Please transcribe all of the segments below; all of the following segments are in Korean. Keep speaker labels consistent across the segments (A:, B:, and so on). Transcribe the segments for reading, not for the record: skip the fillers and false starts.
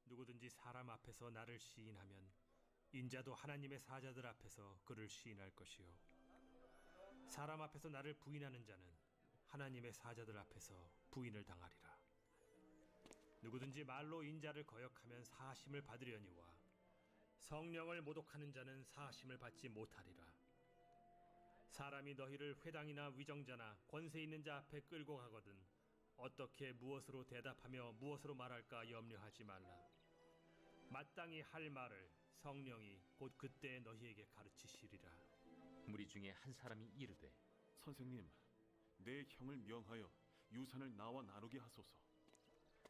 A: 누구든지 사람 앞에서 나를 시인하면 인자도 하나님의 사자들 앞에서 그를 시인할 것이요 사람 앞에서 나를 부인하는 자는 하나님의 사자들 앞에서 부인을 당하리라. 누구든지 말로 인자를 거역하면 사하심을 받으려니와 성령을 모독하는 자는 사하심을 받지 못하리라. 사람이 너희를 회당이나 위정자나 권세 있는 자 앞에 끌고 가거든 어떻게 무엇으로 대답하며 무엇으로 말할까 염려하지 말라. 마땅히 할 말을 성령이 곧 그때 너희에게 가르치시리라.
B: 무리 중에 한 사람이 이르되
C: 선생님, 내 형을 명하여 유산을 나와 나누게 하소서.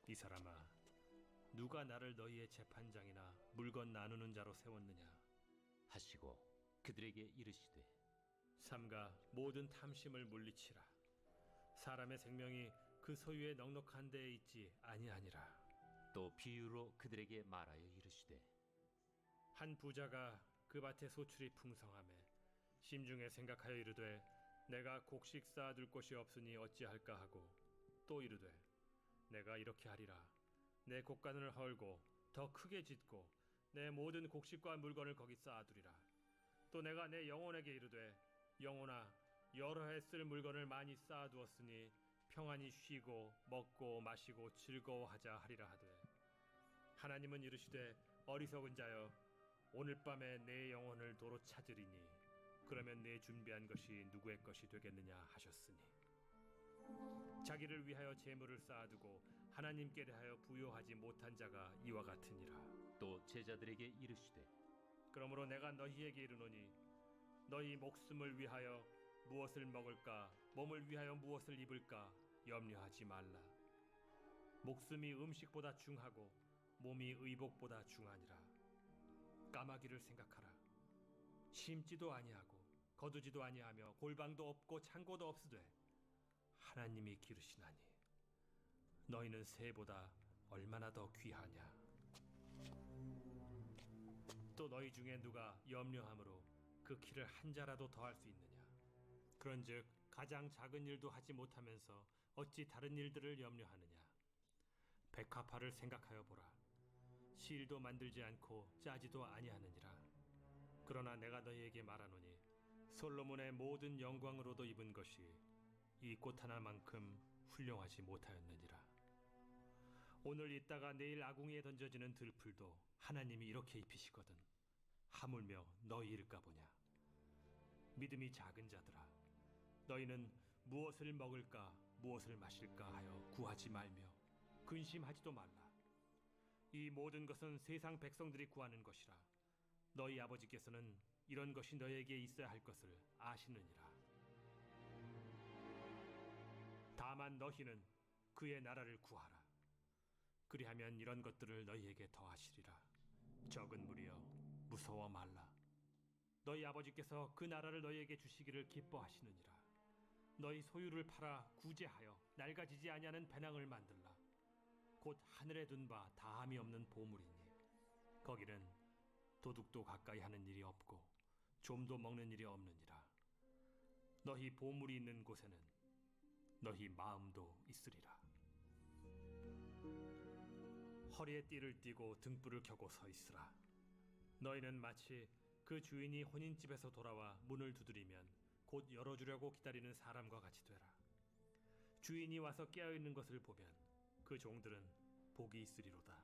A: 이 사람아, 누가 나를 너희의 재판장이나 물건 나누는 자로 세웠느냐
B: 하시고 그들에게 이르시되
A: 삼가 모든 탐심을 물리치라. 사람의 생명이 그 소유의 넉넉한 데에 있지 아니하니라.
B: 또 비유로 그들에게 말하여 이르시되
A: 한 부자가 그 밭에 소출이 풍성하매 심중에 생각하여 이르되 내가 곡식 쌓아둘 곳이 없으니 어찌할까 하고 또 이르되 내가 이렇게 하리라. 내 곡간을 헐고 더 크게 짓고 내 모든 곡식과 물건을 거기 쌓아두리라. 또 내가 내 영혼에게 이르되 영혼아, 여러 해 쓸 물건을 많이 쌓아두었으니 평안히 쉬고 먹고 마시고 즐거워하자 하리라 하되 하나님은 이르시되 어리석은 자여, 오늘 밤에 내 영혼을 도로 찾으리니 그러면 내 준비한 것이 누구의 것이 되겠느냐 하셨으니 자기를 위하여 재물을 쌓아두고 하나님께 대하여 부요하지 못한 자가 이와 같으니라.
B: 또 제자들에게 이르시되
A: 그러므로 내가 너희에게 이르노니 너희 목숨을 위하여 무엇을 먹을까 몸을 위하여 무엇을 입을까 염려하지 말라. 목숨이 음식보다 중하고 몸이 의복보다 중하니라. 까마귀를 생각하라. 심지도 아니하고 거두지도 아니하며 골방도 없고 창고도 없으되 하나님이 기르시나니 너희는 새보다 얼마나 더 귀하냐. 또 너희 중에 누가 염려함으로 그 키를 한 자라도 더할 수 있느냐. 그런즉 가장 작은 일도 하지 못하면서 어찌 다른 일들을 염려하느냐. 백합화를 생각하여 보라. 실도 만들지 않고 짜지도 아니하느니라. 그러나 내가 너희에게 말하노니 솔로몬의 모든 영광으로도 입은 것이 이 꽃 하나만큼 훌륭하지 못하였느니라. 오늘 있다가 내일 아궁이에 던져지는 들풀도 하나님이 이렇게 입히시거든 하물며 너희일까 보냐. 믿음이 작은 자들아, 너희는 무엇을 먹을까 무엇을 마실까 하여 구하지 말며 근심하지도 말라. 이 모든 것은 세상 백성들이 구하는 것이라. 너희 아버지께서는 이런 것이 너희에게 있어야 할 것을 아시느니라. 다만 너희는 그의 나라를 구하라. 그리하면 이런 것들을 너희에게 더하시리라. 적은 무리여, 무서워 말라. 너희 아버지께서 그 나라를 너희에게 주시기를 기뻐하시느니라. 너희 소유를 팔아 구제하여 낡아지지 아니하는 배낭을 만들라. 곧 하늘에 둔 바 다함이 없는 보물이니 거기는 도둑도 가까이 하는 일이 없고 좀도 먹는 일이 없느니라. 너희 보물이 있는 곳에는 너희 마음도 있으리라. 허리에 띠를 띠고 등불을 켜고 서 있으라. 너희는 마치 그 주인이 혼인집에서 돌아와 문을 두드리면 곧 열어주려고 기다리는 사람과 같이 되라. 주인이 와서 깨어있는 것을 보면 그 종들은 복이 있으리로다.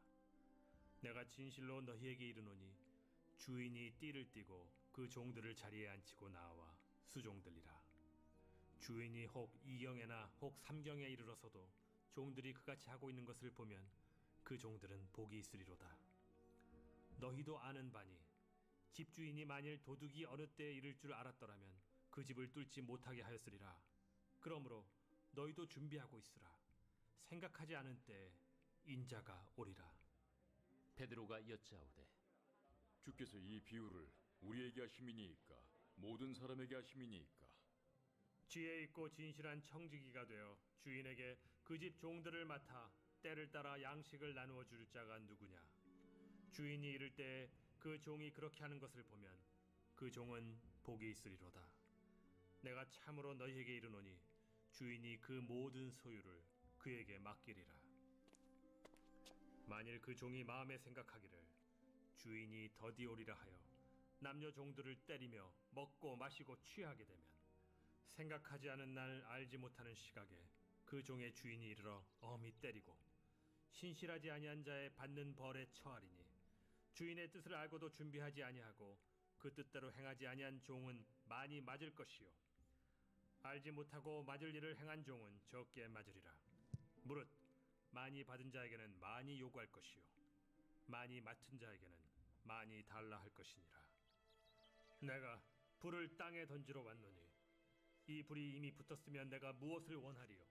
A: 내가 진실로 너희에게 이르노니 주인이 띠를 띠고 그 종들을 자리에 앉히고 나와 수종들이라. 주인이 혹 이경에나 혹 삼경에 이르러서도 종들이 그같이 하고 있는 것을 보면 그 종들은 복이 있으리로다. 너희도 아는 바니 집주인이 만일 도둑이 어느 때에 이를 줄 알았더라면 그 집을 뚫지 못하게 하였으리라. 그러므로 너희도 준비하고 있으라. 생각하지 않은 때에 인자가 오리라.
B: 베드로가 여짜오되
D: 주께서 이 비유를 우리에게 하심이니이까 모든 사람에게 하심이니이까?
A: 지혜 있고 진실한 청지기가 되어 주인에게 그 집 종들을 맡아 때를 따라 양식을 나누어 줄 자가 누구냐. 주인이 이를 때에 그 종이 그렇게 하는 것을 보면 그 종은 복이 있으리로다. 내가 참으로 너희에게 이르노니 주인이 그 모든 소유를 그에게 맡기리라. 만일 만일 그 종이 마음에 생각하기를 주인이 더디 오리라 하여 남녀 종들을 때리며 먹고 마시고 취하게 되면 생각하지 않은 날 알지 못하는 시각에 그 종의 주인이 이르러 엄히 때리고 신실하지 아니한 자의 받는 벌에 처하리니 주인의 뜻을 알고도 준비하지 아니하고 그 뜻대로 행하지 아니한 종은 많이 맞을 것이요 알지 못하고 맞을 일을 행한 종은 적게 맞으리라. 무릇 많이 받은 자에게는 많이 요구할 것이요 많이 맡은 자에게는 많이 달라 할 것이니라. 내가 불을 땅에 던지러 왔노니 이 불이 이미 붙었으면 내가 무엇을 원하리요?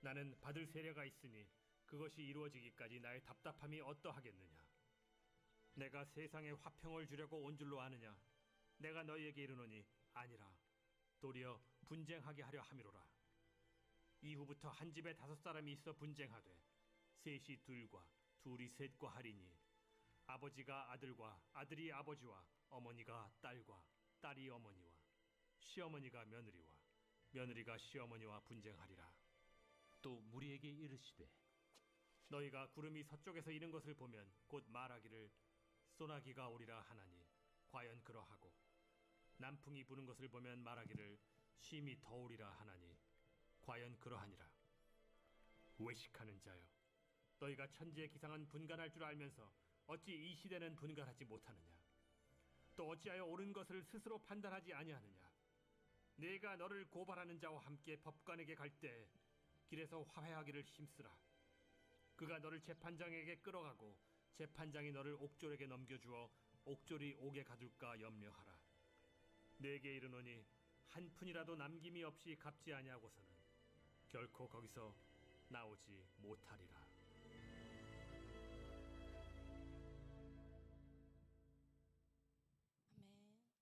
A: 나는 받을 세례가 있으니 그것이 이루어지기까지 나의 답답함이 어떠하겠느냐? 내가 세상에 화평을 주려고 온 줄로 아느냐? 내가 너희에게 이르노니 아니라 도리어 분쟁하게 하려 함이로라. 이후부터 한 집에 5사람이 있어 분쟁하되 셋이 둘과 둘이 셋과 하리니 아버지가 아들과 아들이 아버지와 어머니가 딸과 딸이 어머니와 시어머니가 며느리와 며느리가 시어머니와 분쟁하리라.
B: 또 무리에게 이르시되
A: 너희가 구름이 서쪽에서 이는 것을 보면 곧 말하기를 소나기가 오리라 하나니 과연 그러하고 남풍이 부는 것을 보면 말하기를 심히 더우리라 하나니 과연 그러하니라. 외식하는 자여, 너희가 천지의 기상은 분간할 줄 알면서 어찌 이 시대는 분간하지 못하느냐? 또 어찌하여 옳은 것을 스스로 판단하지 아니하느냐? 내가 너를 고발하는 자와 함께 법관에게 갈 때 길에서 화해하기를 힘쓰라. 그가 너를 재판장에게 끌어가고 재판장이 너를 옥졸에게 넘겨주어 옥졸이 옥에 가둘까 염려하라. 내게 이르노니 한 푼이라도 남김이 없이 갚지 아니하고서는 결코 거기서 나오지 못하리라.
E: 아멘. 다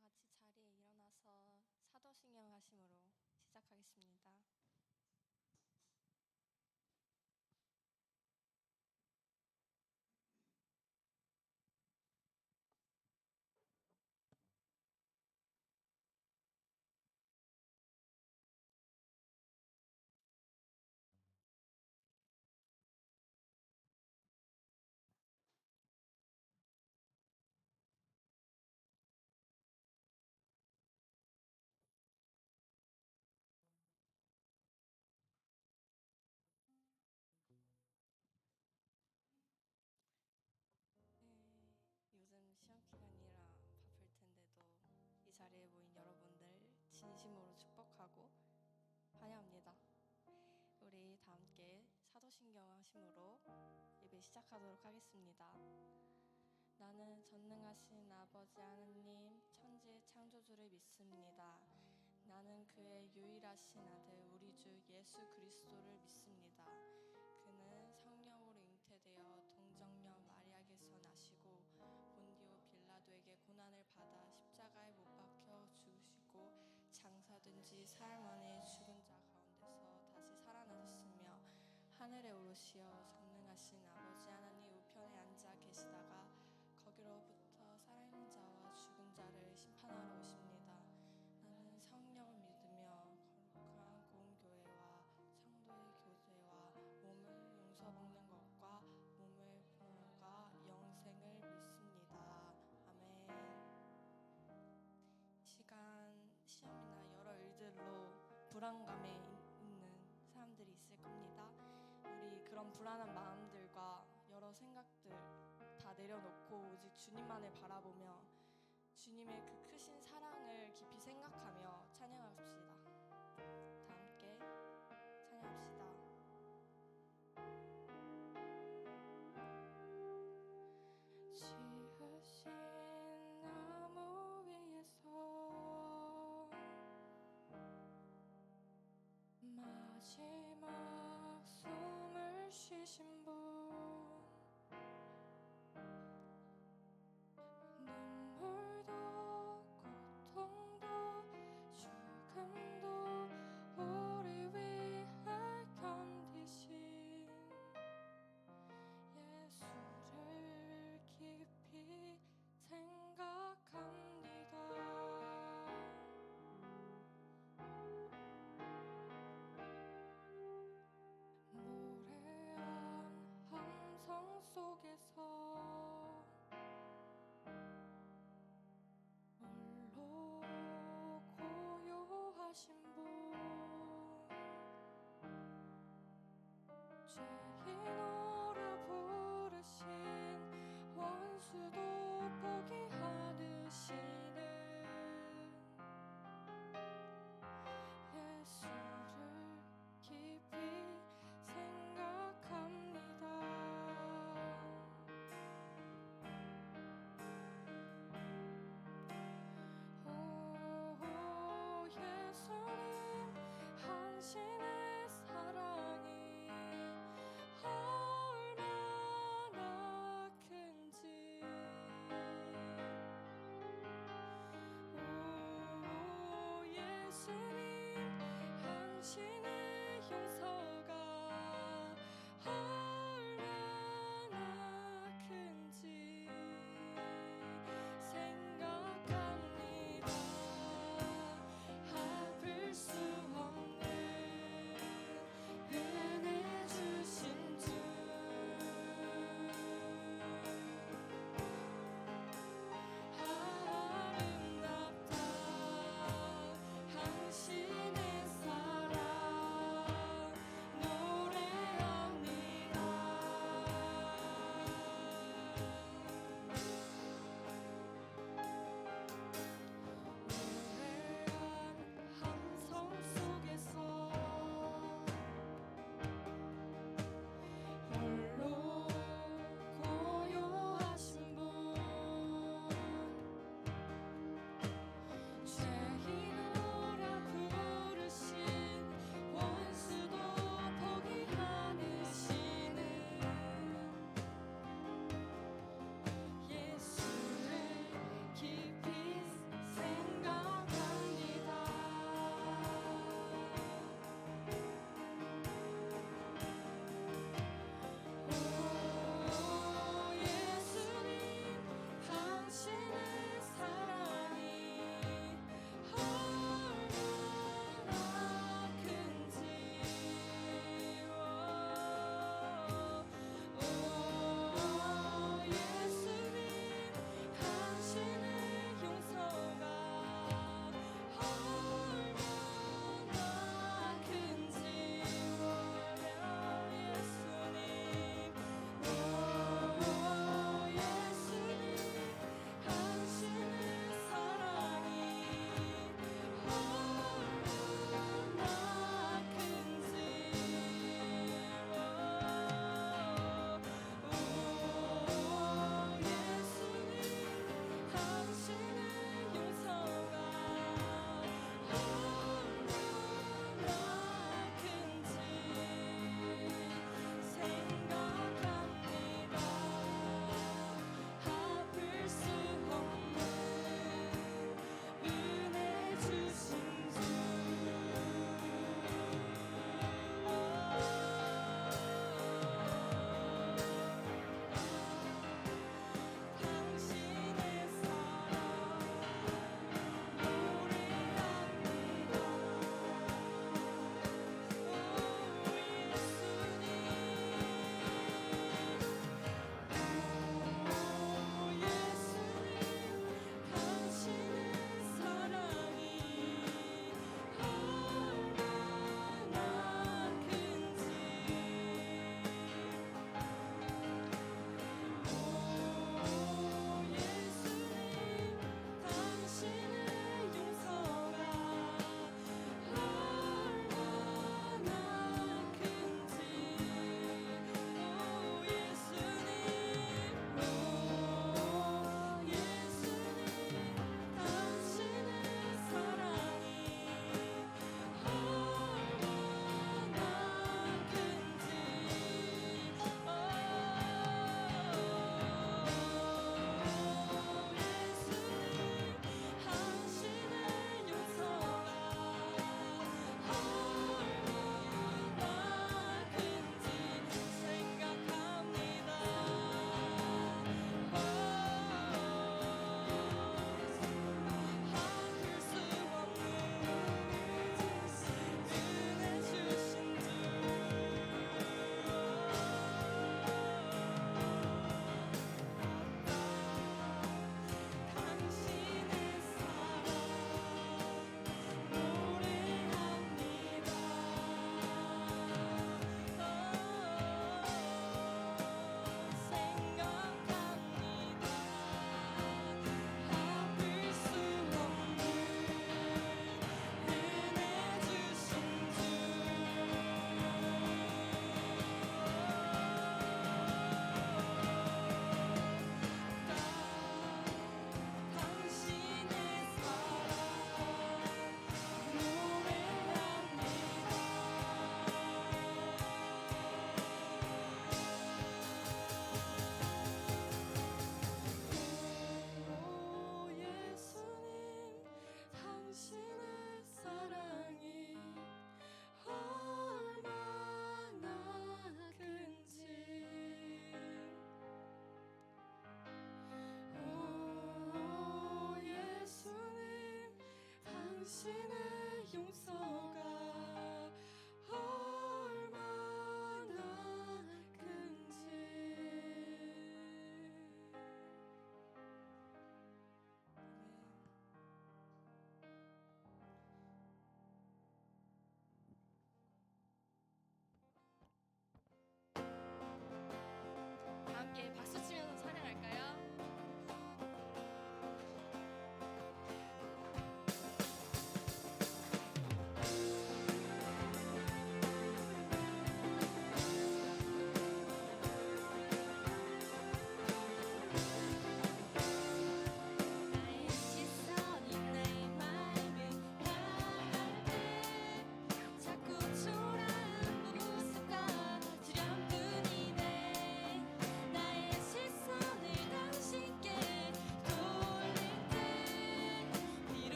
E: 같이 자리에 일어나서 사도신경 하심으로 시작하겠습니다. 네, 요즘 시험 기간이라 바쁠 텐데도 이 자리에 모인 여러분들 진심으로 축복하고 환영합니다. 우리 다 함께 사도신경 하심으로 예배 시작하도록 하겠습니다. 나는 전능하신 아버지 하느님 천지의 창조주를 믿습니다. 나는 그의 유일하신 아들 우리 주 예수 그리스도를 믿습니다. 그는 성령으로 잉태되어 동정녀 마리아에게서 나시고 본디오 빌라도에게 고난을 받아 십자가에 못 박혀 죽으시고 장사된 지 사흘 만에 죽은 자 가운데서 다시 살아나셨으며 하늘에 오르시어 전능하신 아버지 하나님 우편에 앉아 계시다가 거기로부터 살아있는 자와 죽은 자를 심판하러 오십니다. 나는 성령을 믿으며 거룩한 공교회와 성도의 교제와 몸을 용서받는 것과 몸을 부모가 영생을 믿습니다. 아멘. 이 시간 시험이나 여러 일들로 불안감에 있는 사람들이 있을 겁니다. 우리 그런 불안한 마음들과 여러 생각들 다 내려놓고 오직 주님만을 바라보며 주님의 그 크신 사랑을 깊이 생각하며 찬양합시다. 다 함께 찬양합시다. 지으신 나무 위에서 마지막 숨을 쉬신 분 눈물도 고통도 죽음도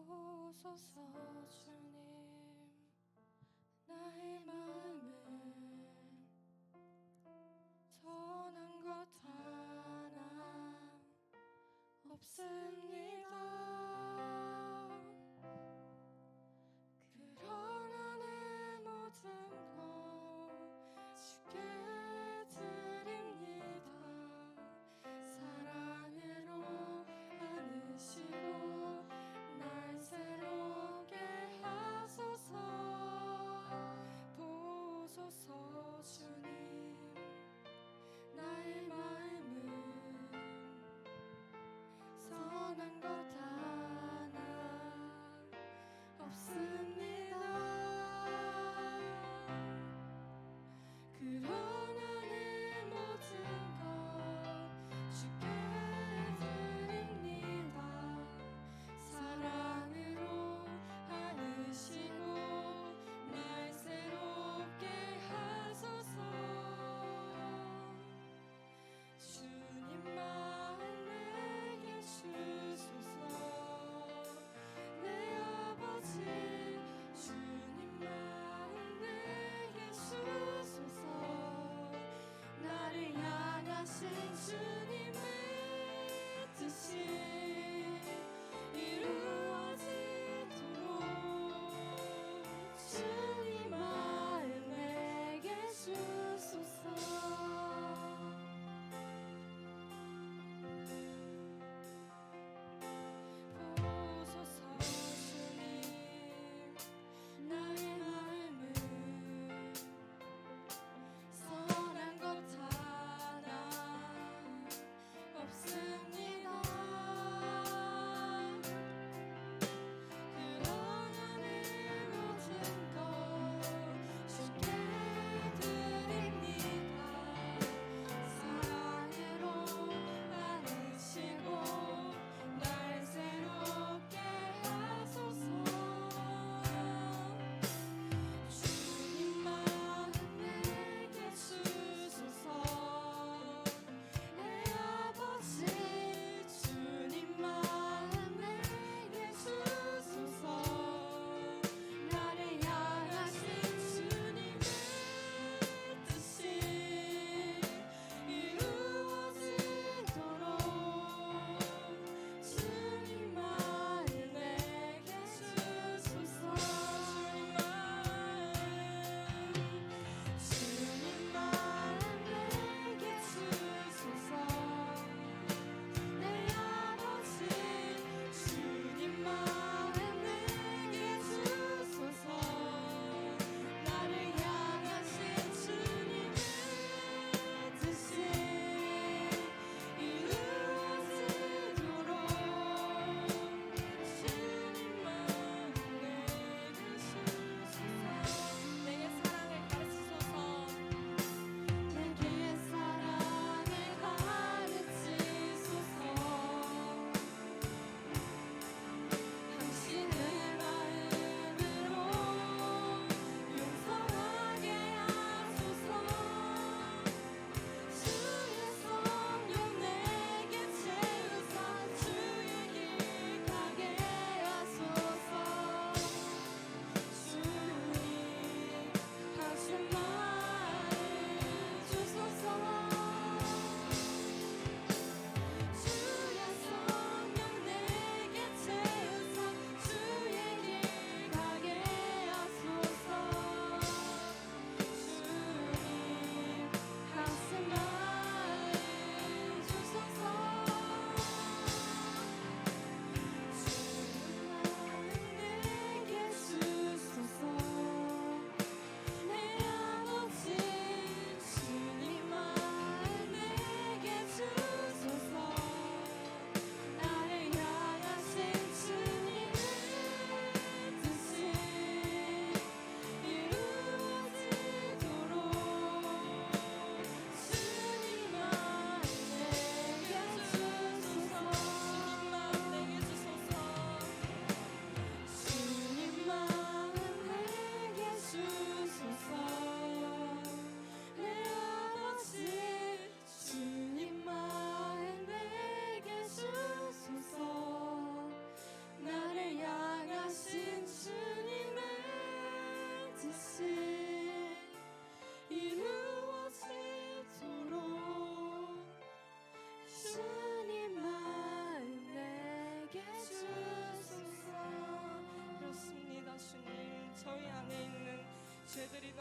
E: 보소서 주님 나의 마음에 선한 것 하나 없습니다. 그러나 내 모든 것 주께 드립니다. 사랑으로 안으시고 날 새롭게 하소서. 보소서 주님 나의 마음은 선한 것 하나 없습니다. 그러나 내 모든 것 주께 드립니다. 사랑으로 안으시고 날 새롭게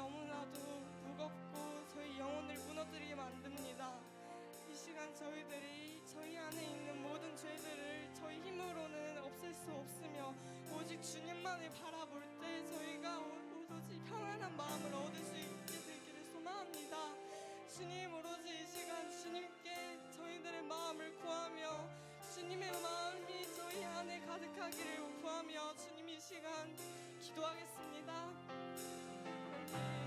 F: 너무나도 무겁고 저희 영혼을 무너뜨리게 만듭니다. 이 시간 저희들이 저희 안에 있는 모든 죄들을 저희 힘으로는 없앨 수 없으며 오직 주님만을 바라볼 때 저희가 오로지 평안한 마음을 얻을 수 있게 되기를 소망합니다. 주님, 오로지 이 시간 주님께 저희들의 마음을 구하며 주님의 마음이 저희 안에 가득하기를 구하며 주님 이 시간 기도하겠습니다. 아멘.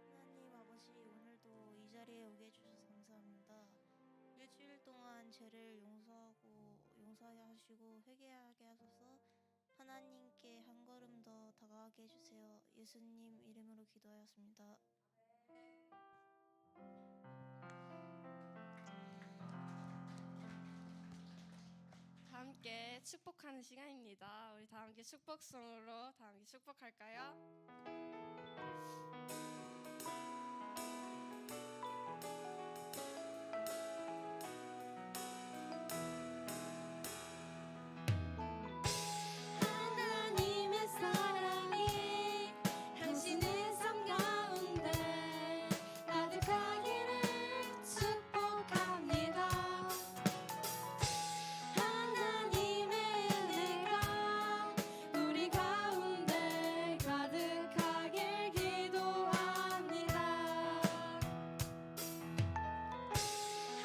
G: 하나님 아버지, 오늘도 이 자리에 오게 해주셔서 감사합니다. 일주일 동안 죄를 용서하게 하시고 회개하게 하소서. 하나님께 한 걸음 더 다가가게 해주세요. 예수님 이름으로 기도하였습니다.
F: 다 함께 축복하는 시간입니다. 우리 다 함께 축복송으로 다 함께 축복할까요?
E: 하나님의 사랑이 당신의 삶 가운데 가득하기를 축복합니다. 하나님의 은혜가 우리 가운데 가득하길 기도합니다.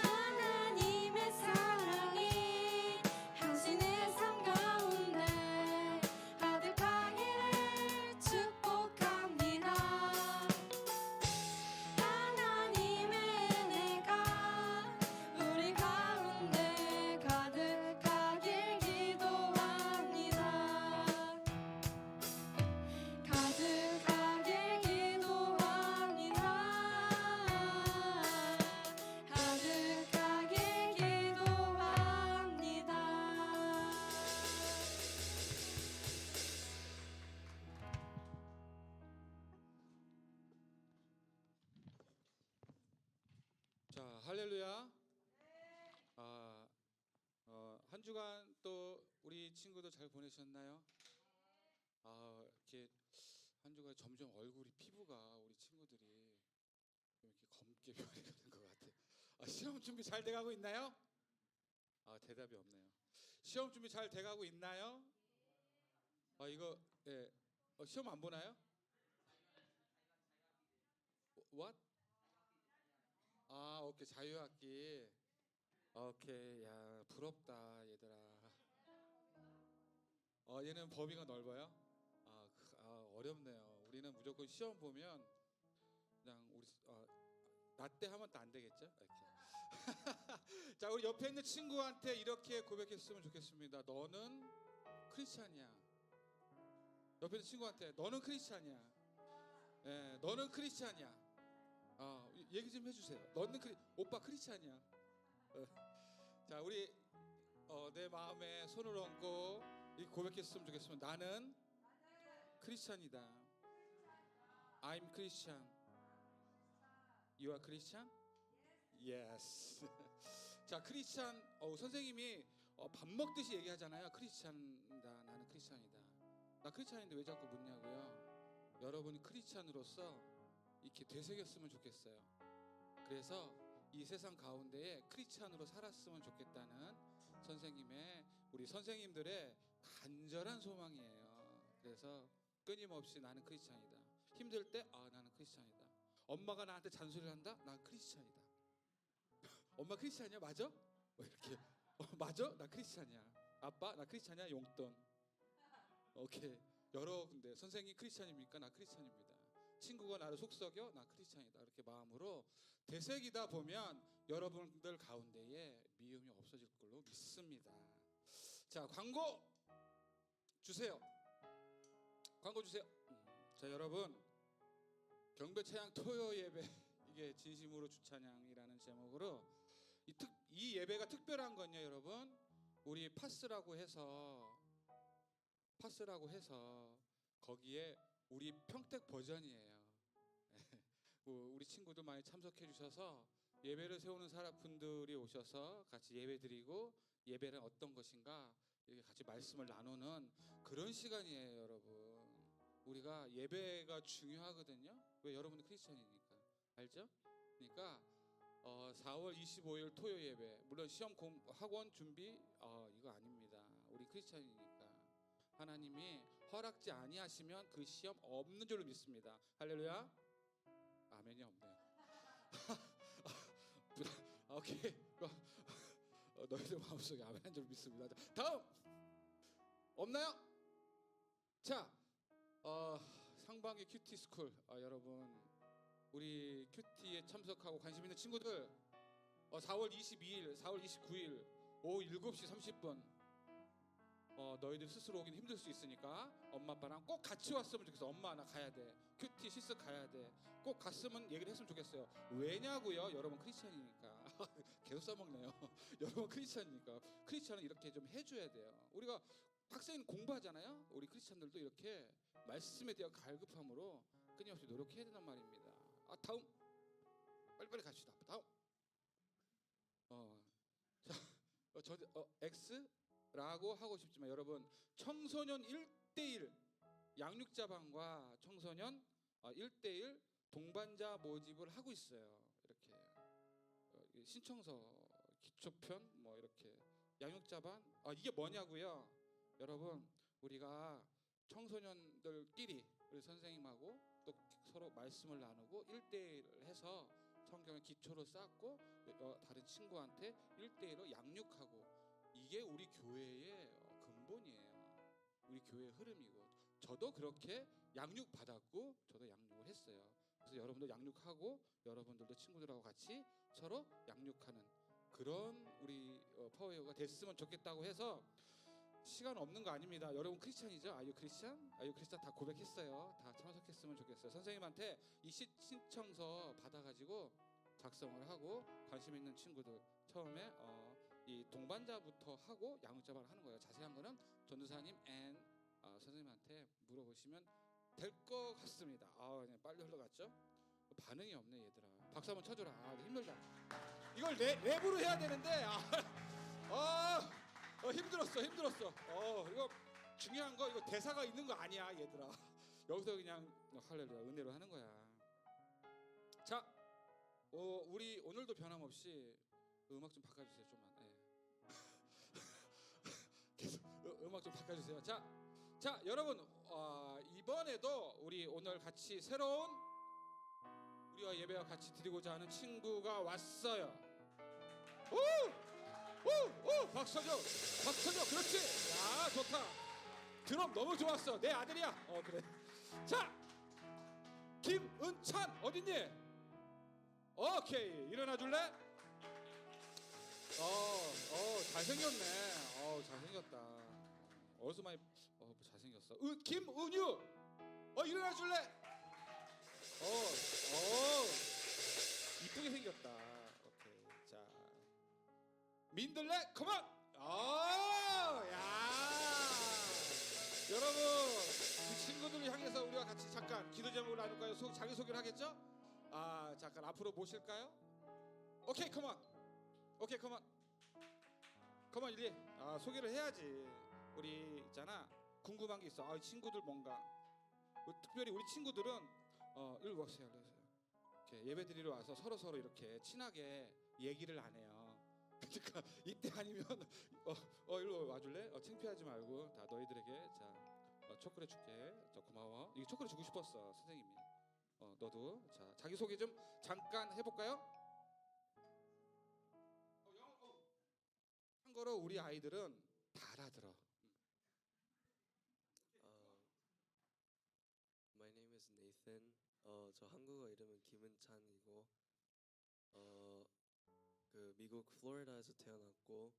E: 하나님의 사랑이 당신의 삶 가운데 가득하기를 축복합니다. 하나님의 은혜가 우리 가운데 가득하길 기도합니다. 가득하길 기도합니다. 가득하길 기도합니다.
H: 자, 할렐루야. 한 주간 또 우리 친구도 잘 보내셨나요? 이렇게 한 주간 점점 얼굴이 피부가 우리 친구들이 좀 이렇게 검게 변해가는 것 같아요. 시험 준비 잘 돼가고 있나요? 대답이 없네요. 시험 준비 잘 돼가고 있나요? 이거 시험 안 보나요? What? 오케이, 자유학기. 오케이, 야, 부럽다 얘들아. 얘는 범위가 넓어요? 어렵네요. 우리는 무조건 시험 보면 그냥 우리 나 때 하면 또 안 되겠죠? 이렇게. 자, 우리 옆에 있는 친구한테 이렇게 고백했으면 좋겠습니다. 너는 크리스찬이야. 옆에 있는 친구한테 너는 크리스찬이야. 네, 너는 크리스찬이야. 얘기 좀 해주세요. 너는 오빠 크리스찬이야. 자, 우리 내 마음에 손을 얹고 이 고백했으면 좋겠습니다. 나는 크리스찬이다. I'm Christian. You are Christian? Yes. 자, 크리스찬. 선생님이 밥 먹듯이 얘기하잖아요. 크리스찬이다. 나는 크리스찬이다. 나 크리스찬인데 왜 자꾸 묻냐고요? 여러분이 크리스찬으로서 이렇게 되새겼으면 좋겠어요. 그래서 이 세상 가운데에 크리스찬으로 살았으면 좋겠다는 선생님의, 우리 선생님들의 간절한 소망이에요. 그래서 끊임없이 나는 크리스찬이다. 힘들 때 나는 크리스찬이다. 엄마가 나한테 잔소리를 한다? 난 크리스찬이다. 엄마 크리스찬이야? 맞아? 이렇게 맞아? 나 크리스찬이야. 아빠 나 크리스찬이야? 용돈. 오케이. 여러 군데 선생님 크리스찬입니까? 나 크리스찬입니다. 친구가 나를 속썩여? 나 크리스찬이다. 이렇게 마음으로 되새기다 보면 여러분들 가운데에 미움이 없어질 걸로 믿습니다. 자, 광고 주세요. 광고 주세요. 자, 여러분, 경배 찬양 토요 예배, 이게 진심으로 주찬양이라는 제목으로 이 예배가 특별한 건요, 여러분, 우리 파스라고 해서 거기에 우리 평택 버전이에요. 우리 친구들 많이 참석해 주셔서 예배를 세우는 분들이 오셔서 같이 예배 드리고 예배는 어떤 것인가 이렇게 같이 말씀을 나누는 그런 시간이에요, 여러분. 우리가 예배가 중요하거든요. 왜? 여러분이 크리스천이니까. 알죠? 그러니까 4월 25일 토요 예배, 물론 시험 학원 준비 이거 아닙니다. 우리 크리스천이니까 하나님이 허락지 아니하시면 그 시험 없는 줄로 믿습니다. 할렐루야. 아멘이 없네요. 오케이. 너희들 마음속에 아멘한 줄 믿습니다. 다음 없나요? 자, 상방의 큐티 스쿨, 여러분 우리 큐티에 참석하고 관심 있는 친구들 4월 22일, 4월 29일 오후 7시 30분 너희들 스스로 오긴 힘들 수 있으니까 엄마 아빠랑 꼭 같이 왔으면 좋겠어. 엄마 나 가야 돼. 큐티 시스 가야 돼. 꼭 갔으면 얘기를 했으면 좋겠어요. 왜냐고요? 여러분 크리스천이니까. 계속 써먹네요. 여러분 크리스천이니까. 크리스천은 이렇게 좀 해줘야 돼요. 우리가 학생은 공부하잖아요. 우리 크리스천들도 이렇게 말씀에 대한 갈급함으로 끊임없이 노력해야 된단 말입니다. 다음 빨리빨리 갑시다. 다음 X라고 하고 싶지만 여러분, 청소년 1대1 양육자반과 청소년 1대1 동반자 모집을 하고 있어요. 이렇게 신청서, 기초편 뭐 이렇게 양육자반 이게 뭐냐고요? 여러분, 우리가 청소년들끼리 우리 선생님하고 또 서로 말씀을 나누고 1대1을 해서 성경을 기초로 쌓고 다른 친구한테 1대1로 양육하고, 이게 우리 교회의 근본이에요. 우리 교회의 흐름이고, 저도 그렇게 양육받았고 저도 양육을 했어요. 그래서 여러분도 양육하고 여러분들도 친구들하고 같이 서로 양육하는 그런 우리 파워웨어가 됐으면 좋겠다고 해서, 시간 없는 거 아닙니다. 여러분 크리스찬이죠? 아유 크리스찬? 아유 크리스찬 다 고백했어요. 다 참석했으면 좋겠어요. 선생님한테 이 신청서 받아가지고 작성을 하고 관심 있는 친구들 처음에 이 동반자부터 하고 양육자반을 하는 거예요. 자세한 거는 전도사님 선생님한테 물어보시면 될 것 같습니다. 그냥 빨리 흘러갔죠? 반응이 없네 얘들아. 박수 한번 쳐줘라. 힘들다. 이걸 랩으로 해야 되는데 힘들었어. 이거 중요한 거, 이거 대사가 있는 거 아니야 얘들아. 여기서 그냥 할렐루야 은혜로 하는 거야. 자, 우리 오늘도 변함없이 음악 좀 바꿔주세요. 좀만. 계속 음악 좀 바꿔주세요. 자 여러분, 이번에도 우리 오늘 같이 새로운 우리와 예배와 같이 드리고자 하는 친구가 왔어요. 박서죠. 그렇지. 야, 좋다. 드럼 너무 좋았어. 내 아들이야. 그래. 자, 김은찬 어딨니? 오케이, 일어나 줄래? 잘생겼네. 잘생겼다. 어디서 많이 잘생겼어. 김은유 일어나 줄래? 이쁘게 생겼다. 오케이. 자, 민들레 컴온. 야, 여러분 이 친구들을 향해서 우리가 같이 잠깐 기도 제목을 나눌까요? 자기 소개를 하겠죠? 잠깐 앞으로 모실까요? 오케이 컴온. 일리. 소개를 해야지. 우리 있잖아, 궁금한 게 있어. 이 친구들 뭔가 특별히 우리 친구들은 일로 오세요. 이렇게 예배 드리러 와서 서로 이렇게 친하게 얘기를 안 해요. 그러니까 이때 아니면 일로 와줄래? 창피하지 말고 다 너희들에게 자 초콜릿 줄게. 고마워. 이거 초콜릿 주고 싶었어 선생님이. 너도 자 자기 소개 좀 잠깐 해볼까요? 참고로 우리 아이들은 다 알아들어.
I: My name is Nathan. 저 한국어 이름은 김은찬이고, 그 미국 플로리다에서 태어났고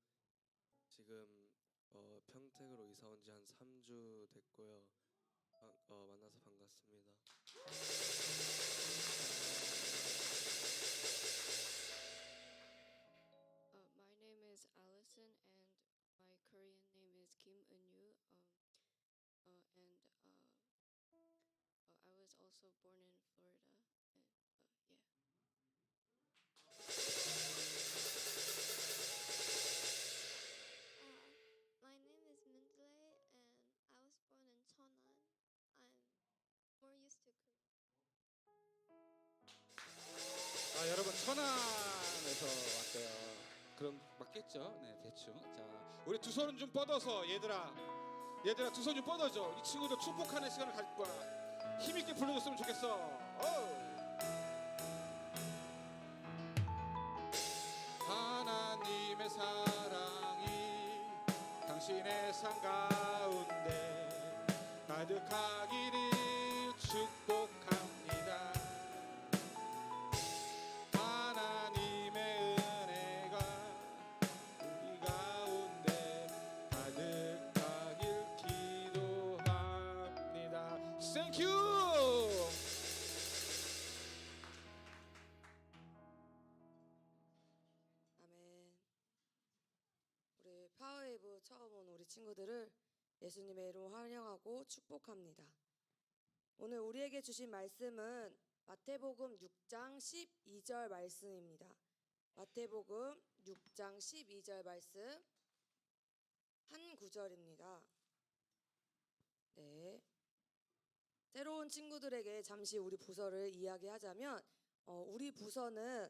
I: 지금 평택으로 이사 온 지 한 3주 됐고요. 만나서 반갑습니다.
E: My name is Allison and my Korean name is Kim Eun-yu. I was also born in Florida. And,
J: My name is Mindley and I was born in Cheonan. I'm more used to Korea.
H: 여러분 천안에서 왔대요. 그럼 맞겠죠? 네 대충. 자 우리 두 손은 좀 뻗어서 얘들아 두 손 좀 뻗어줘. 이 친구들 축복하는 시간을 가질 거야. 힘있게 불러줬으면 좋겠어. 하나님의 사랑이 당신의 삶 가운데 가득하기를 축복합니다. 하나님의 은혜가 우리 가운데 가득하길 기도합니다. Thank you.
K: 아멘. 우리 파워웨이브 처음 온 우리 친구들을 예수님의 이름으로 환영하고 축복합니다. 오늘 우리에게 주신 말씀은 마태복음 6장 12절 말씀입니다. 마태복음 6장 12절 말씀 한 구절입니다. 네. 새로운 친구들에게 잠시 우리 부서를 이야기하자면 우리 부서는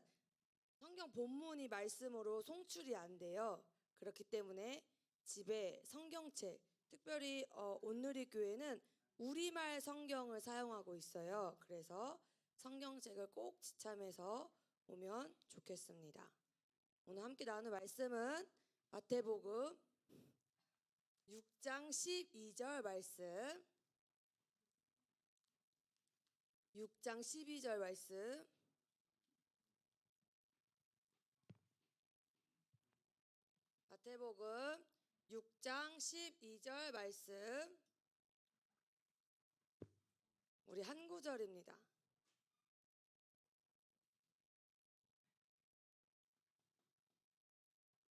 K: 성경 본문이 말씀으로 송출이 안 돼요. 그렇기 때문에 집에 성경책, 특별히 온누리 교회는 우리말 성경을 사용하고 있어요. 그래서 성경책을 꼭 지참해서 오면 좋겠습니다. 오늘 함께 나누는 말씀은 마태복음 6장 12절 말씀 6장 12절 말씀 마태복음 6장 12절 말씀 우리 한 구절입니다.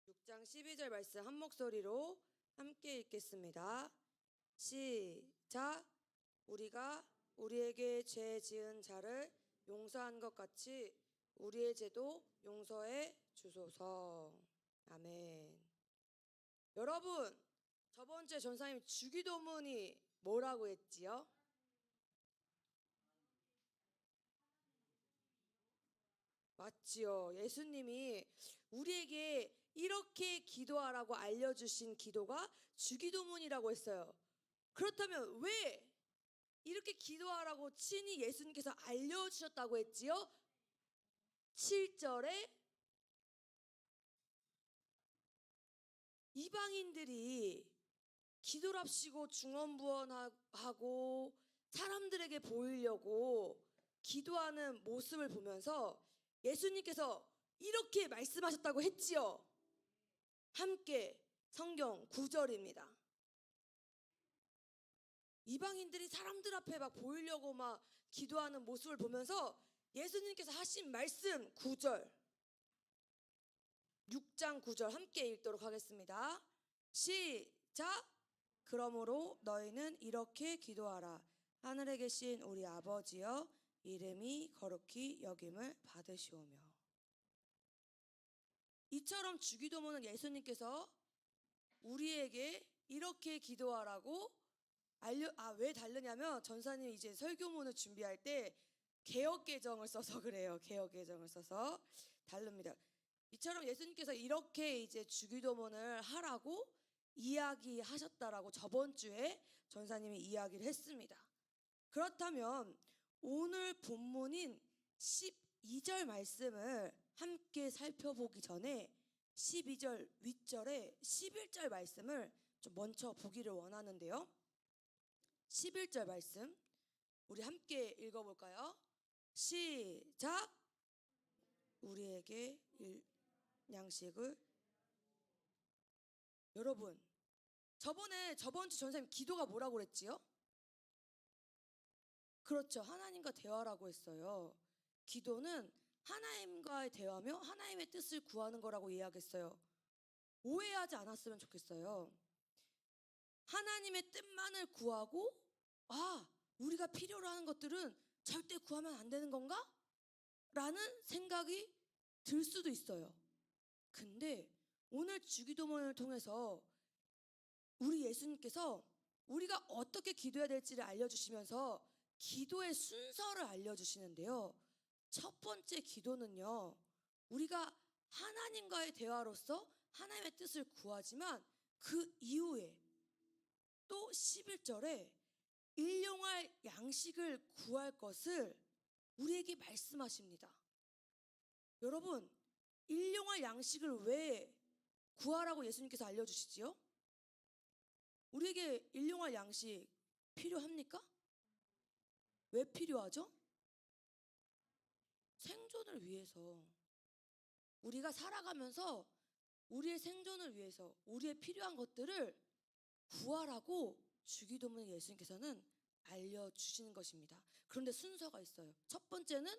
K: 6장 12절 말씀 한 목소리로 함께 읽겠습니다. 시작. 우리가 우리에게 죄 지은 자를 용서한 것 같이 우리의 죄도 용서해 주소서. 아멘. 여러분, 저번 주에 전사님 주기도문이 뭐라고 했지요? 맞지요. 예수님이 우리에게 이렇게 기도하라고 알려주신 기도가 주기도문이라고 했어요. 그렇다면 왜 이렇게 기도하라고 친히 예수님께서 알려주셨다고 했지요? 7절에 이방인들이 기도랍시고 중언부언하고 사람들에게 보이려고 기도하는 모습을 보면서 예수님께서 이렇게 말씀하셨다고 했지요. 함께 성경 9절입니다. 이방인들이 사람들 앞에 막 보이려고 막 기도하는 모습을 보면서 예수님께서 하신 말씀 9절 6장 9절 함께 읽도록 하겠습니다. 시작. 그러므로 너희는 이렇게 기도하라. 하늘에 계신 우리 아버지여 이름이 거룩히 여김을 받으시오며. 이처럼 주기도문은 예수님께서 우리에게 이렇게 기도하라고 왜 다르냐면 전사님이 이제 설교문을 준비할 때 개역 개정을 써서 그래요. 개역 개정을 써서 다릅니다. 이처럼 예수님께서 이렇게 이제 주기도문을 하라고 이야기하셨다라고 저번 주에 전사님이 이야기를 했습니다. 그렇다면 오늘 본문인 12절 말씀을 함께 살펴보기 전에 12절 윗절에 11절 말씀을 좀 먼저 보기를 원하는데요. 11절 말씀 우리 함께 읽어볼까요? 시작! 우리에게 양식을. 여러분, 저번 주 전사님 기도가 뭐라고 그랬지요? 그렇죠. 하나님과 대화라고 했어요. 기도는 하나님과의 대화며 하나님의 뜻을 구하는 거라고 이야기했어요. 오해하지 않았으면 좋겠어요. 하나님의 뜻만을 구하고 우리가 필요로 하는 것들은 절대 구하면 안 되는 건가? 라는 생각이 들 수도 있어요. 근데 오늘 주기도문을 통해서 우리 예수님께서 우리가 어떻게 기도해야 될지를 알려주시면서 기도의 순서를 알려주시는데요. 첫 번째 기도는요, 우리가 하나님과의 대화로서 하나님의 뜻을 구하지만 그 이후에 또 11절에 일용할 양식을 구할 것을 우리에게 말씀하십니다. 여러분, 일용할 양식을 왜 구하라고 예수님께서 알려주시지요? 우리에게 일용할 양식 필요합니까? 왜 필요하죠? 생존을 위해서. 우리가 살아가면서 우리의 생존을 위해서 우리의 필요한 것들을 구하라고 주기도문의 예수님께서는 알려주시는 것입니다. 그런데 순서가 있어요. 첫 번째는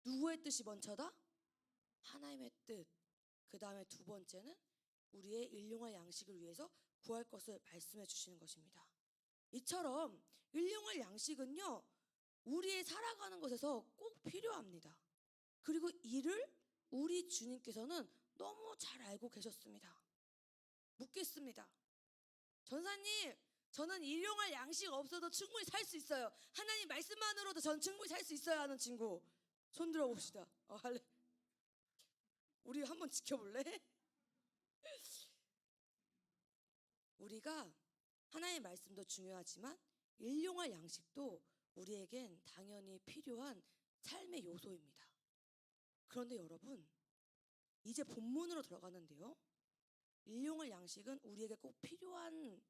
K: 누구의 뜻이 먼저다? 하나님의 뜻. 그 다음에 두 번째는 우리의 일용할 양식을 위해서 구할 것을 말씀해 주시는 것입니다. 이처럼 일용할 양식은요, 우리의 살아가는 것에서 꼭 필요합니다. 그리고 이를 우리 주님께서는 너무 잘 알고 계셨습니다. 묻겠습니다. 전사님, 저는 일용할 양식 없어도 충분히 살 수 있어요. 하나님 말씀만으로도 전 충분히 살 수 있어요 하는 친구 손 들어 봅시다. 할래? 우리 한번 지켜볼래? 우리가 하나님의 말씀도 중요하지만 일용할 양식도 우리에겐 당연히 필요한 삶의 요소입니다. 그런데 여러분, 이제 본문으로 들어가는데요. 일용할 양식은 우리에게 꼭 필요한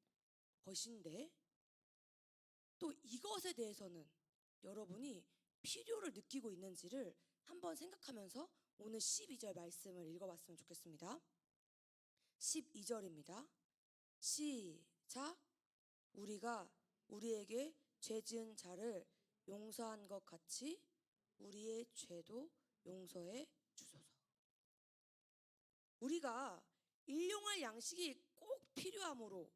K: 것인데 또 이것에 대해서는 여러분이 필요를 느끼고 있는지를 한번 생각하면서 오늘 12절 말씀을 읽어봤으면 좋겠습니다. 12절입니다. 시작! 우리가 우리에게 죄 지은 자를 용서한 것 같이 우리의 죄도 용서해 주소서. 우리가 일용할 양식이 꼭 필요하므로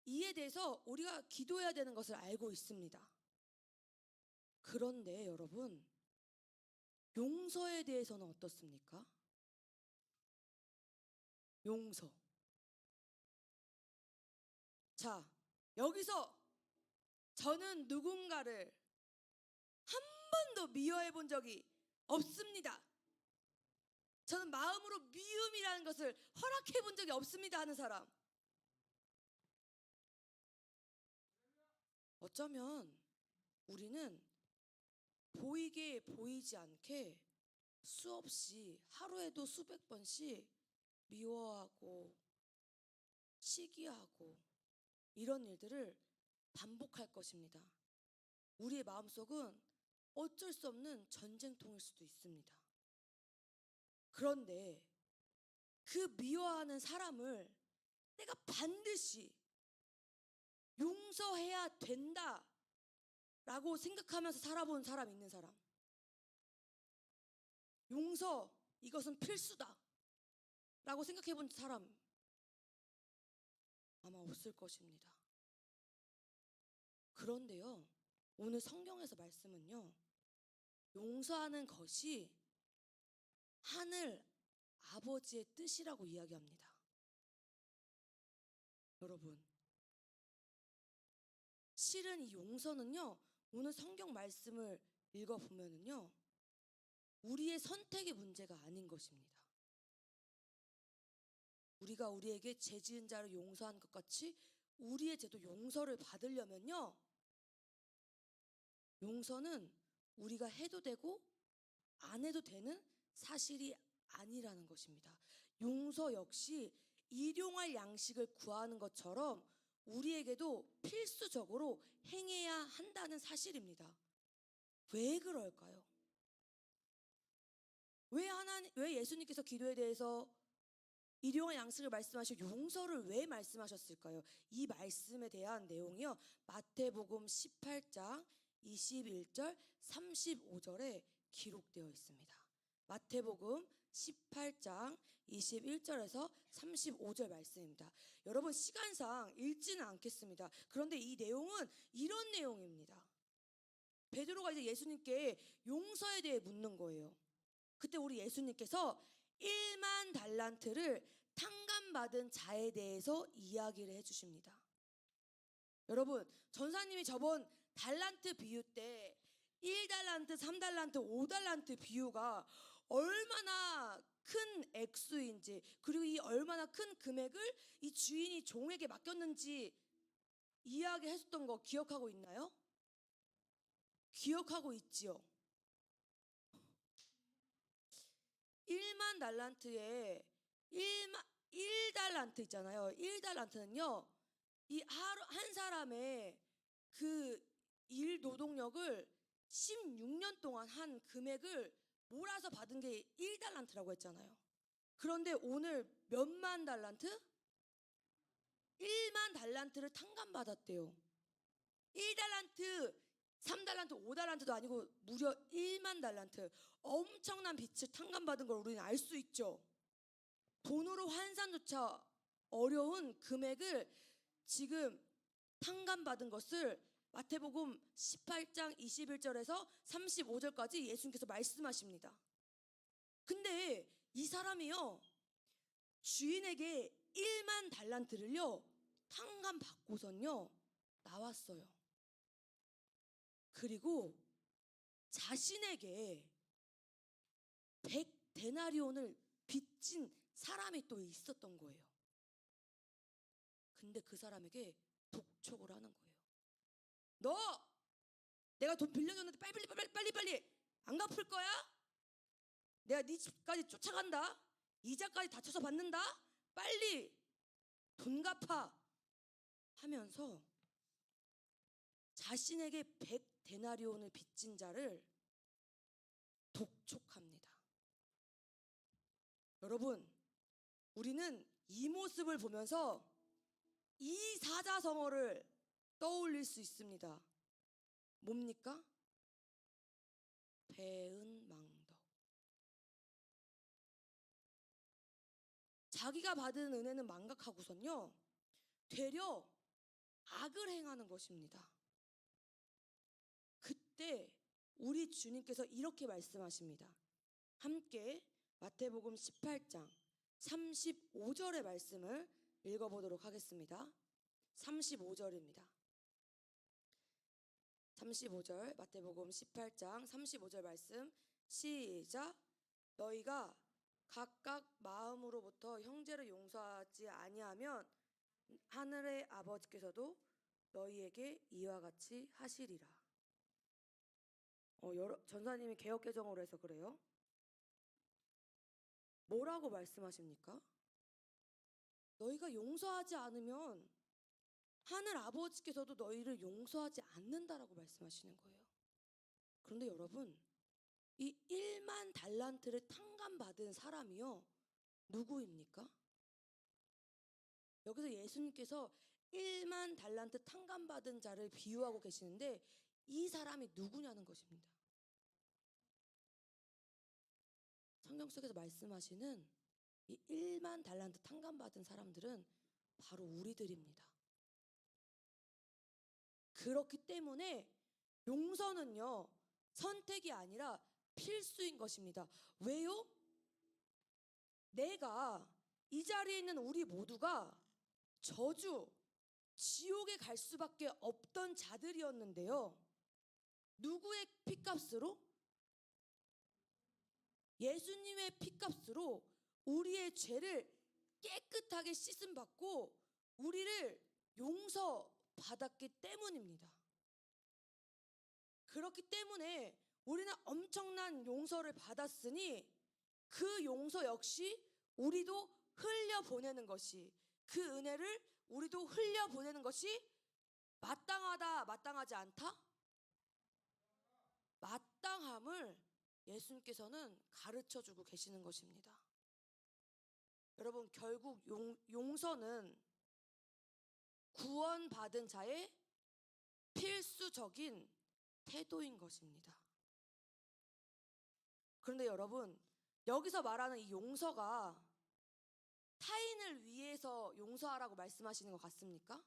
K: 이에 대해서 우리가 기도해야 되는 것을 알고 있습니다. 그런데 여러분, 용서에 대해서는 어떻습니까? 용서. 자, 여기서 저는 누군가를 한 번도 미워해 본 적이 없습니다. 저는 마음으로 미움이라는 것을 허락해 본 적이 없습니다 하는 사람. 어쩌면 우리는 보이게 보이지 않게 수없이 하루에도 수백 번씩 미워하고 시기하고 이런 일들을 반복할 것입니다. 우리의 마음속은 어쩔 수 없는 전쟁통일 수도 있습니다. 그런데 그 미워하는 사람을 내가 반드시 용서해야 된다 라고 생각하면서 살아본 사람 있는 사람, 용서 이것은 필수다 라고 생각해 본 사람 아마 없을 것입니다. 그런데요, 오늘 성경에서 말씀은요, 용서하는 것이 하늘 아버지의 뜻이라고 이야기합니다. 여러분, 실은 이 용서는요, 오늘 성경 말씀을 읽어보면은요, 우리의 선택의 문제가 아닌 것입니다. 우리가 우리에게 죄 지은 자를 용서한 것 같이 우리의 죄도 용서를 받으려면요, 용서는 우리가 해도 되고 안 해도 되는 사실이 아니라는 것입니다. 용서 역시 일용할 양식을 구하는 것처럼 우리에게도 필수적으로 행해야 한다는 사실입니다. 왜 그럴까요? 왜 예수님께서 기도에 대해서 일용할 양식을 말씀하시고 용서를 왜 말씀하셨을까요? 이 말씀에 대한 내용이요, 마태복음 18장 21절 35절에 기록되어 있습니다. 마태복음 18장 21절에서 35절 말씀입니다. 여러분, 시간상 읽지는 않겠습니다. 그런데 이 내용은 이런 내용입니다. 베드로가 이제 예수님께 용서에 대해 묻는 거예요. 그때 우리 예수님께서 1만 달란트를 탕감받은 자에 대해서 이야기를 해주십니다. 여러분, 전사님이 저번 달란트 비유 때 1달란트, 3달란트, 5달란트 비유가 얼마나 큰 액수인지, 그리고 이 얼마나 큰 금액을 이 주인이 종에게 맡겼는지 이야기했었던 거 기억하고 있나요? 기억하고 있지요. 1만 달란트에 1달란트 있잖아요. 1달란트는요, 이 한 사람의 그 일 노동력을 16년 동안 한 금액을 몰아서 받은 게 1달란트라고 했잖아요. 그런데 오늘 몇만 달란트? 1만 달란트를 탕감받았대요. 1달란트, 3달란트, 5달란트도 아니고 무려 1만 달란트. 엄청난 빚을 탕감받은 걸 우리는 알 수 있죠. 돈으로 환산조차 어려운 금액을 지금 탕감받은 것을 마태복음 18장 21절에서 35절까지 예수님께서 말씀하십니다. 근데 이 사람이요, 주인에게 1만 달란트를요 탕감받고선요 나왔어요. 그리고 자신에게 100데나리온을 빚진 사람이 또 있었던 거예요. 근데 그 사람에게 독촉을 하는 거예요. 너 내가 돈 빌려줬는데 빨리 안 갚을 거야? 내가 네 집까지 쫓아간다. 이자까지 다 쳐서 받는다. 빨리 돈 갚아 하면서 자신에게 100데나리온을 빚진 자를 독촉합니다. 여러분, 우리는 이 모습을 보면서 이 사자성어를 떠올릴 수 있습니다. 뭡니까? 배은망덕. 자기가 받은 은혜는 망각하고선요, 되려 악을 행하는 것입니다. 그때 우리 주님께서 이렇게 말씀하십니다. 함께 마태복음 18장 35절의 말씀을 읽어보도록 하겠습니다. 35절입니다. 35절, 마태복음 18장 35절 말씀, 시작. 너희가 각각 마음으로부터 형제를 용서하지 아니하면 하늘의 아버지께서도 너희에게 이와 같이 하시리라. 전사님이 개역개정으로 해서 그래요. 뭐라고 말씀하십니까? 너희가 용서하지 않으면 하늘 아버지께서도 너희를 용서하지 않는다라고 말씀하시는 거예요. 그런데 여러분, 이 1만 달란트를 탕감받은 사람이요, 누구입니까? 여기서 예수님께서 1만 달란트 탕감받은 자를 비유하고 계시는데 이 사람이 누구냐는 것입니다. 성경 속에서 말씀하시는 이 1만 달란트 탕감받은 사람들은 바로 우리들입니다. 그렇기 때문에 용서는요, 선택이 아니라 필수인 것입니다. 왜요? 내가 이 자리에 있는 우리 모두가 저주, 지옥에 갈 수밖에 없던 자들이었는데요. 누구의 피값으로? 예수님의 피값으로 우리의 죄를 깨끗하게 씻음 받고 우리를 용서받았기 때문입니다. 그렇기 때문에 우리는 엄청난 용서를 받았으니 그 용서 역시 우리도 흘려보내는 것이, 그 은혜를 우리도 흘려보내는 것이 마땅하다, 마땅하지 않다? 마땅함을 예수님께서는 가르쳐주고 계시는 것입니다. 여러분, 결국 용서는 구원받은 자의 필수적인 태도인 것입니다. 그런데 여러분, 여기서 말하는 이 용서가 타인을 위해서 용서하라고 말씀하시는 것 같습니까?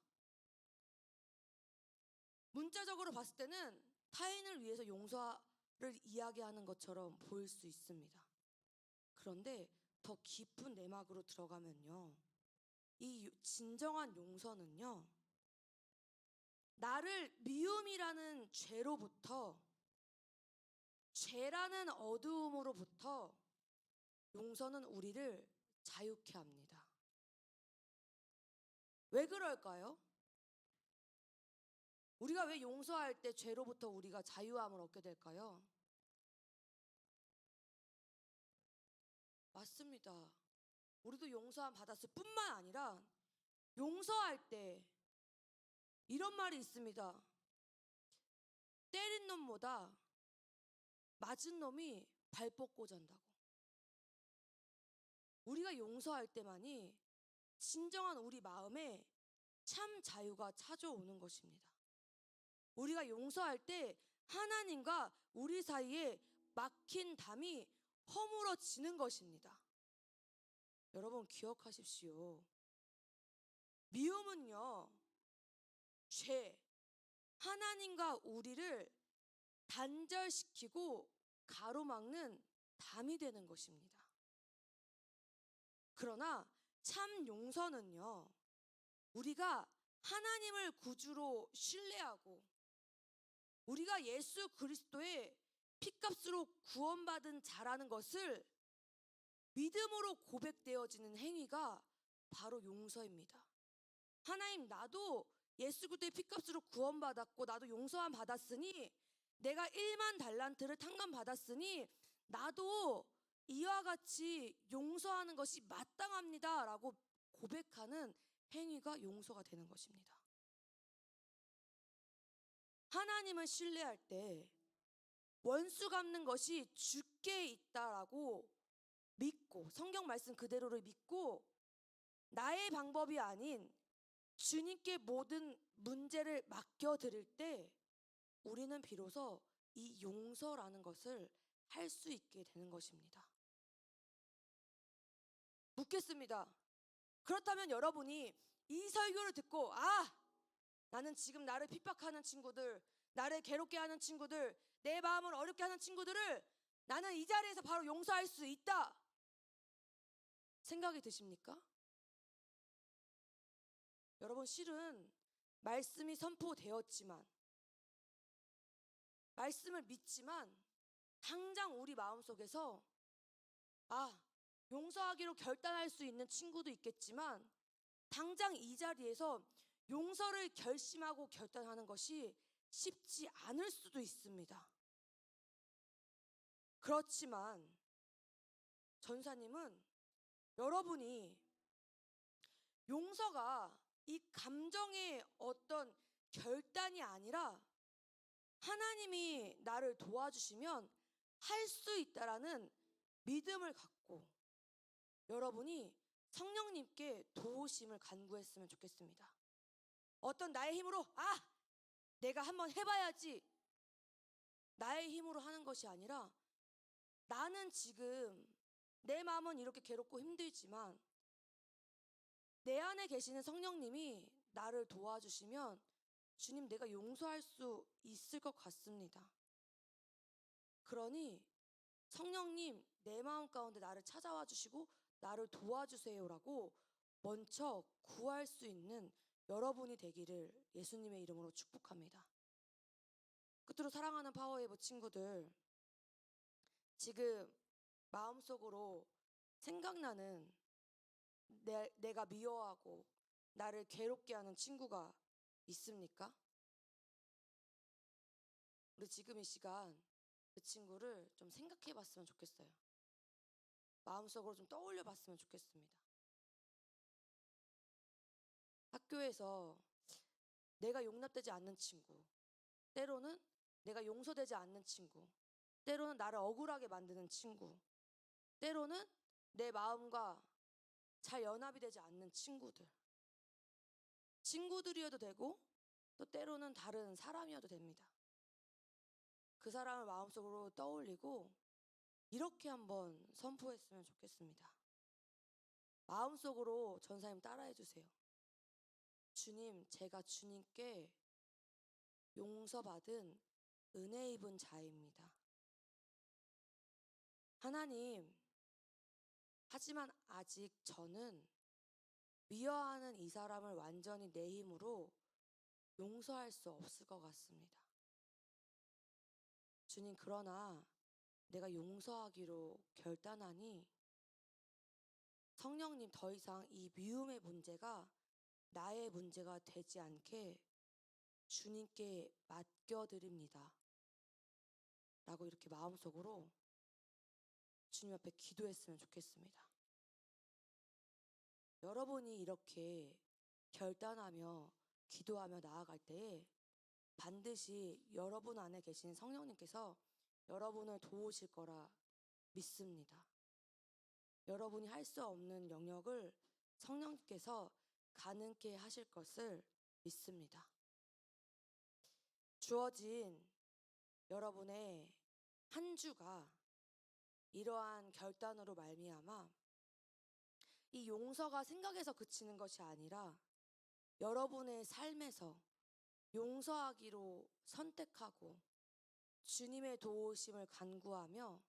K: 문자적으로 봤을 때는 타인을 위해서 용서를 이야기하는 것처럼 보일 수 있습니다. 그런데 더 깊은 내막으로 들어가면요, 이 진정한 용서는요, 나를 미움이라는 죄로부터, 죄라는 어두움으로부터 용서는 우리를 자유케 합니다. 왜 그럴까요? 우리가 왜 용서할 때 죄로부터 우리가 자유함을 얻게 될까요? 맞습니다. 우리도 용서함 받았을 뿐만 아니라 용서할 때 이런 말이 있습니다. 때린 놈보다 맞은 놈이 발 뻗고 잔다고. 우리가 용서할 때만이 진정한 우리 마음에 참 자유가 찾아오는 것입니다. 우리가 용서할 때 하나님과 우리 사이에 막힌 담이 허물어지는 것입니다. 여러분, 기억하십시오. 미움은요, 죄, 하나님과 우리를 단절시키고 가로막는 담이 되는 것입니다. 그러나 참 용서는요, 우리가 하나님을 구주로 신뢰하고 우리가 예수 그리스도의 피값으로 구원받은 자라는 것을 믿음으로 고백되어지는 행위가 바로 용서입니다. 하나님, 나도 예수 그리스도의 피값으로 구원받았고 나도 용서함 받았으니, 내가 1만 달란트를 탕감받았으니 나도 이와 같이 용서하는 것이 마땅합니다 라고 고백하는 행위가 용서가 되는 것입니다. 하나님을 신뢰할 때 원수 갚는 것이 주께 있다라고 믿고, 성경 말씀 그대로를 믿고 나의 방법이 아닌 주님께 모든 문제를 맡겨드릴 때 우리는 비로소 이 용서라는 것을 할 수 있게 되는 것입니다. 묻겠습니다. 그렇다면 여러분이 이 설교를 듣고, 나는 지금 나를 핍박하는 친구들, 나를 괴롭게 하는 친구들, 내 마음을 어렵게 하는 친구들을 나는 이 자리에서 바로 용서할 수 있다 생각이 드십니까? 여러분, 실은 말씀이 선포되었지만, 말씀을 믿지만 당장 우리 마음속에서 용서하기로 결단할 수 있는 친구도 있겠지만 당장 이 자리에서 용서를 결심하고 결단하는 것이 쉽지 않을 수도 있습니다. 그렇지만 전사님은 여러분이 용서가 이 감정의 어떤 결단이 아니라 하나님이 나를 도와주시면 할 수 있다라는 믿음을 갖고 여러분이 성령님께 도우심을 간구했으면 좋겠습니다. 어떤 나의 힘으로 내가 한번 해봐야지, 나의 힘으로 하는 것이 아니라 나는 지금 내 마음은 이렇게 괴롭고 힘들지만 내 안에 계시는 성령님이 나를 도와주시면 주님, 내가 용서할 수 있을 것 같습니다. 그러니 성령님, 내 마음 가운데 나를 찾아와 주시고 나를 도와주세요라고 먼저 구할 수 있는 여러분이 되기를 예수님의 이름으로 축복합니다. 끝으로 사랑하는 파워웨이브 친구들, 지금 마음속으로 생각나는 내가 미워하고 나를 괴롭게 하는 친구가 있습니까? 우리 지금 이 시간 그 친구를 좀 생각해 봤으면 좋겠어요. 마음속으로 좀 떠올려 봤으면 좋겠습니다. 학교에서 내가 용납되지 않는 친구, 때로는 내가 용서되지 않는 친구, 때로는 나를 억울하게 만드는 친구, 때로는 내 마음과 잘 연합이 되지 않는 친구들. 친구들이어도 되고 또 때로는 다른 사람이어도 됩니다. 그 사람을 마음속으로 떠올리고 이렇게 한번 선포했으면 좋겠습니다. 마음속으로 전사님 따라해 주세요. 주님, 제가 주님께 용서받은 은혜 입은 자입니다. 하나님, 하지만 아직 저는 미워하는 이 사람을 완전히 내 힘으로 용서할 수 없을 것 같습니다. 주님, 그러나 내가 용서하기로 결단하니 성령님, 더 이상 이 미움의 문제가 나의 문제가 되지 않게 주님께 맡겨드립니다. 라고 이렇게 마음속으로 주님 앞에 기도했으면 좋겠습니다. 여러분이 이렇게 결단하며 기도하며 나아갈 때에 반드시 여러분 안에 계신 성령님께서 여러분을 도우실 거라 믿습니다. 여러분이 할 수 없는 영역을 성령님께서 가능케 하실 것을 믿습니다. 주어진 여러분의 한 주가 이러한 결단으로 말미암아 이 용서가 생각에서 그치는 것이 아니라 여러분의 삶에서 용서하기로 선택하고 주님의 도우심을 간구하며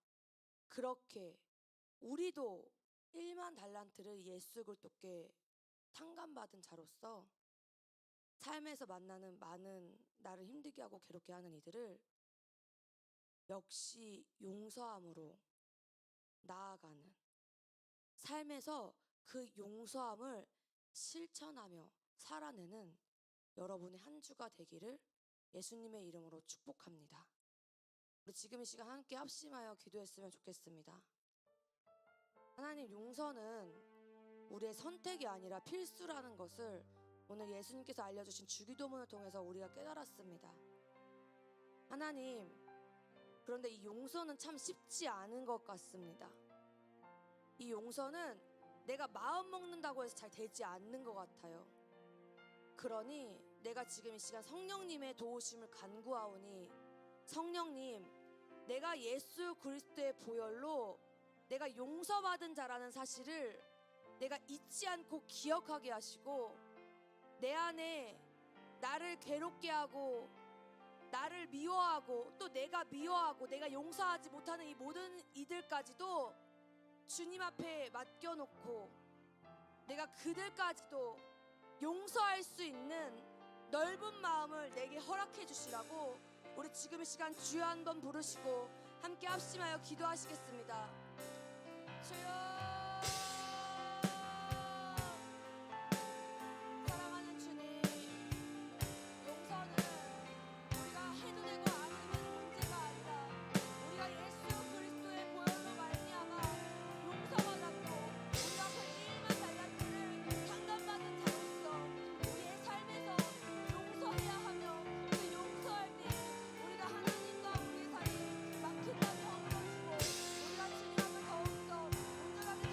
K: 그렇게 우리도 1만 달란트를 예수 그리스도께 탕감받은 자로서 삶에서 만나는 많은 나를 힘들게 하고 괴롭게 하는 이들을 역시 용서함으로 나아가는 삶에서 그 용서함을 실천하며 살아내는 여러분의 한 주가 되기를 예수님의 이름으로 축복합니다. 우리 지금 이 시간 함께 합심하여 기도했으면 좋겠습니다. 하나님, 용서는 우리의 선택이 아니라 필수라는 것을 오늘 예수님께서 알려주신 주기도문을 통해서 우리가 깨달았습니다. 하나님, 그런데 이 용서는 참 쉽지 않은 것 같습니다. 이 용서는 내가 마음 먹는다고 해서 잘 되지 않는 것 같아요. 그러니 내가 지금 이 시간 성령님의 도우심을 간구하오니 성령님, 내가 예수 그리스도의 보혈로 내가 용서받은 자라는 사실을 내가 잊지 않고 기억하게 하시고 내 안에 나를 괴롭게 하고 나를 미워하고 또 내가 미워하고 내가 용서하지 못하는 이 모든 이들까지도 주님 앞에 맡겨놓고 내가 그들까지도 용서할 수 있는 넓은 마음을 내게 허락해 주시라고 우리 지금 이 시간 주여 한번 부르시고 함께 합심하여 기도하시겠습니다. 주여, 사랑하는 주님, 용서는 우리가 해도 되고 안 해도 되는 문제가 아니라 우리가 예수 그리스도의 보혈로 말미암아 용서받았고 우리가 그 1만 달란트를 탕감받은 자로서 우리의 삶에서 용서해야 하며 그 용서할 때 우리가 하나님과 우리의 사이에 막힌다면 허물어지고 우리가 주님 앞에 더욱더 온전하게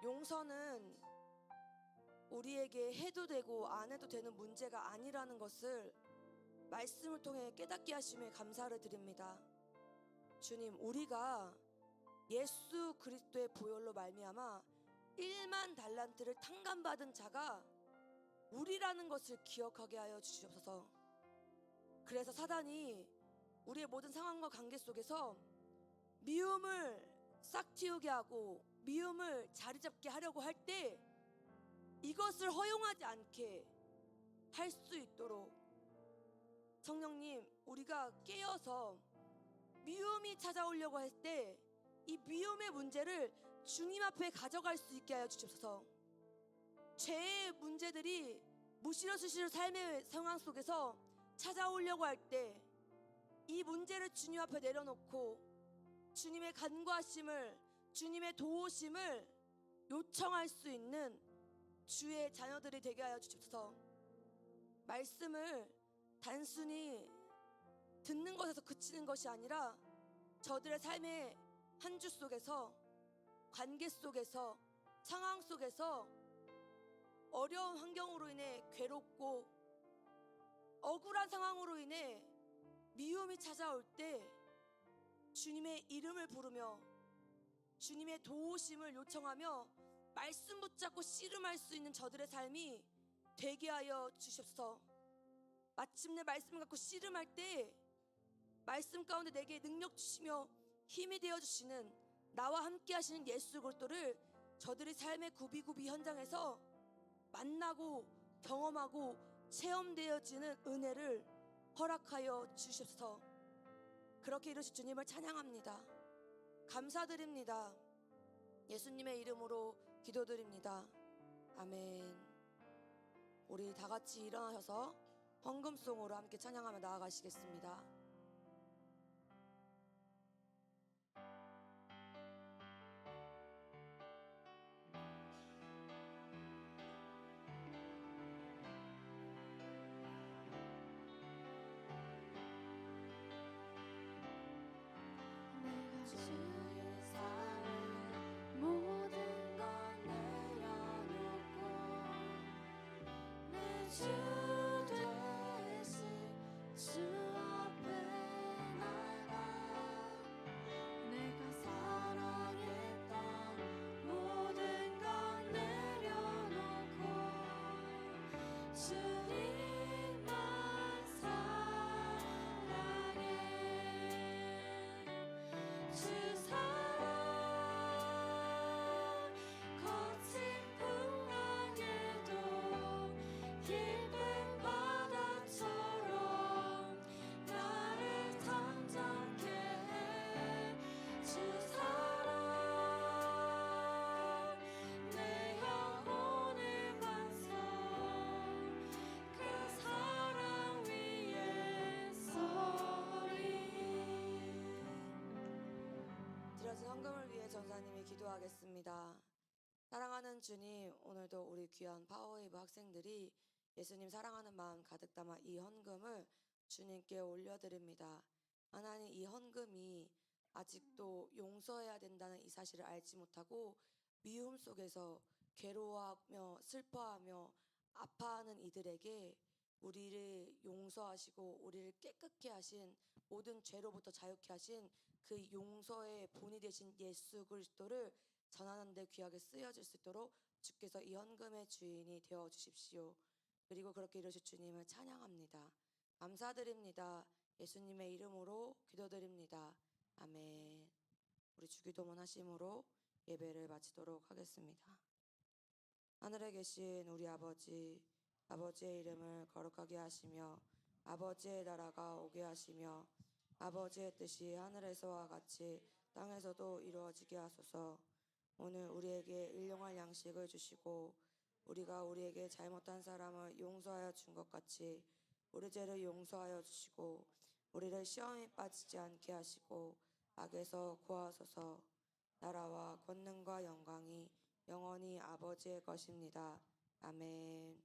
K: 용서는 우리에게 해도 되고 안 해도 되는 문제가 아니라는 것을 말씀을 통해 깨닫게 하심에 감사를 드립니다. 주님, 우리가 예수 그리스도의 보혈로 말미암아 1만 달란트를 탕감받은 자가 우리라는 것을 기억하게 하여 주시옵소서. 그래서 사단이 우리의 모든 상황과 관계 속에서 미움을 싹 틔우게 하고 미움을 자리 잡게 하려고 할 때 이것을 허용하지 않게 할 수 있도록 성령님, 우리가 깨어서 미움이 찾아오려고 할 때 이 미움의 문제를 주님 앞에 가져갈 수 있게 하여 주옵소서. 죄의 문제들이 무시러스시러 삶의 상황 속에서 찾아오려고 할 때 이 문제를 주님 앞에 내려놓고 주님의 간구하심을, 주님의 도우심을 요청할 수 있는 주의 자녀들이 되게 하여 주옵소서. 말씀을 단순히 듣는 것에서 그치는 것이 아니라 저들의 삶의 한 주 속에서, 관계 속에서, 상황 속에서 어려운 환경으로 인해 괴롭고 억울한 상황으로 인해 미움이 찾아올 때 주님의 이름을 부르며 주님의 도우심을 요청하며 말씀 붙잡고 씨름할 수 있는 저들의 삶이 되게 하여 주시옵소서. 마침내 말씀을 갖고 씨름할 때 말씀 가운데 내게 능력 주시며 힘이 되어 주시는 나와 함께 하시는 예수 그리스도를 저들의 삶의 구비구비 현장에서 만나고 경험하고 체험되어지는 은혜를 허락하여 주시옵소서. 그렇게 이루실 주님을 찬양합니다. 감사드립니다. 예수님의 이름으로 기도드립니다. 아멘. 우리 다 같이 일어나셔서 헌금송으로 함께 찬양하며 나아가시겠습니다. 헌금을 위해 전사님이 기도하겠습니다. 사랑하는 주님, 오늘도 우리 귀한 파워웨이브 학생들이 예수님 사랑하는 마음 가득 담아 이 헌금을 주님께 올려드립니다. 하나님, 이 헌금이 아직도 용서해야 된다는 이 사실을 알지 못하고 미움 속에서 괴로워하며 슬퍼하며 아파하는 이들에게 우리를 용서하시고 우리를 깨끗게 하신, 모든 죄로부터 자유케 하신 그 용서의 본이 되신 예수 그리스도를 전하는 데 귀하게 쓰여질 수 있도록 주께서 이 헌금의 주인이 되어 주십시오. 그리고 그렇게 이루실 주님을 찬양합니다. 감사드립니다. 예수님의 이름으로 기도드립니다. 아멘. 우리 주기도문 하심으로 예배를 마치도록 하겠습니다. 하늘에 계신 우리 아버지, 아버지의 이름을 거룩하게 하시며 아버지의 나라가 오게 하시며 아버지의 뜻이 하늘에서와 같이 땅에서도 이루어지게 하소서. 오늘 우리에게 일용할 양식을 주시고 우리가 우리에게 잘못한 사람을 용서하여 준 것 같이 우리 죄를 용서하여 주시고 우리를 시험에 빠지지 않게 하시고 악에서 구하소서. 나라와 권능과 영광이 영원히 아버지의 것입니다. 아멘.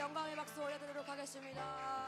K: 영광의 박수 올려드리도록 하겠습니다.